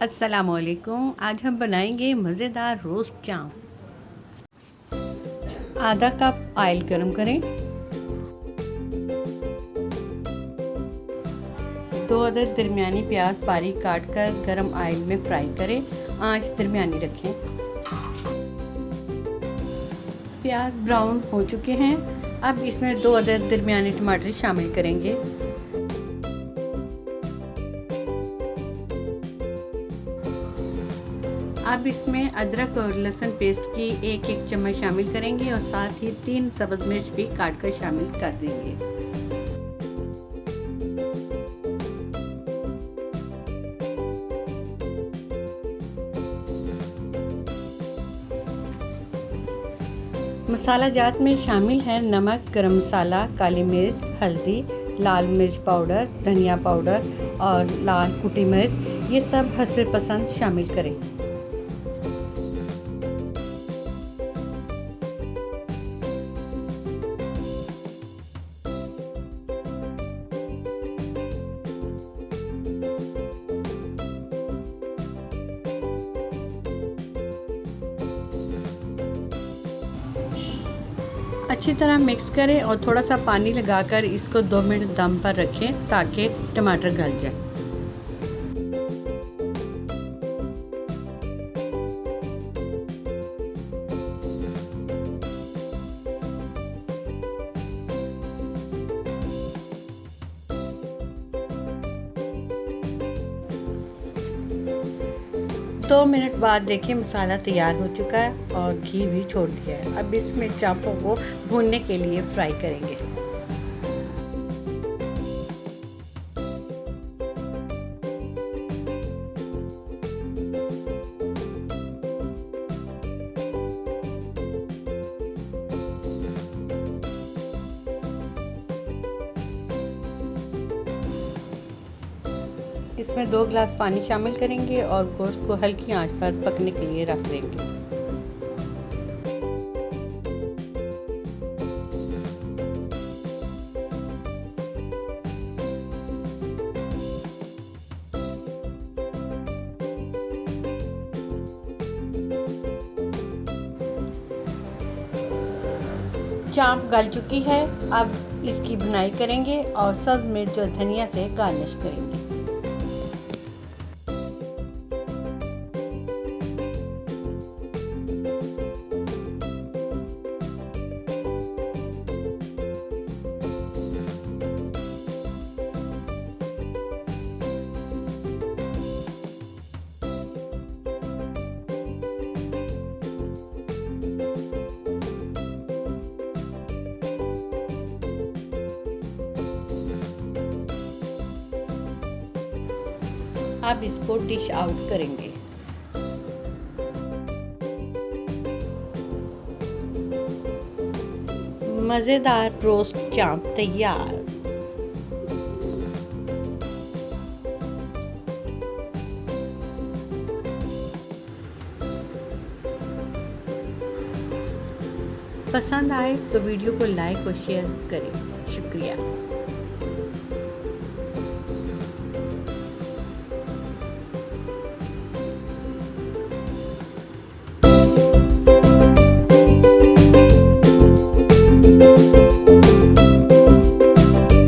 अस्सलामुअलैकुम। आज हम बनाएंगे मज़ेदार रोस्ट चाप। आधा कप ऑयल गरम करें। 2 अदद दरमियानी प्याज बारीक काट कर गरम ऑयल में फ्राई करें। आंच दरमियानी रखें। प्याज ब्राउन हो चुके हैं। अब इसमें 2 अदद दरमियानी टमाटर शामिल करेंगे। अब इसमें अदरक और लहसुन पेस्ट की एक चम्मच शामिल करेंगे और साथ ही 3 सब्ज़ मिर्च भी काट कर शामिल कर देंगे। मसाला जात में शामिल है नमक, गरम मसाला, काली मिर्च, हल्दी, लाल मिर्च पाउडर, धनिया पाउडर और लाल कुटी मिर्च। ये सब हस्ब पसंद शामिल करें। अच्छी तरह मिक्स करें और थोड़ा सा पानी लगाकर इसको 2 मिनट दम पर रखें ताकि टमाटर गल जाए। दो मिनट बाद देखिए मसाला तैयार हो चुका है और घी भी छोड़ दिया है। अब इसमें चापों को भूनने के लिए फ्राई करेंगे। इसमें 2 गिलास पानी शामिल करेंगे और गोश्त को हल्की आंच पर पकने के लिए रख देंगे। चाप गल चुकी है। अब इसकी भुनाई करेंगे और सब्ज़ मिर्च और धनिया से गार्निश करेंगे। अब इसको डिश आउट करेंगे। मज़ेदार रोस्ट चाप तैयार। पसंद आए तो वीडियो को लाइक और शेयर करें।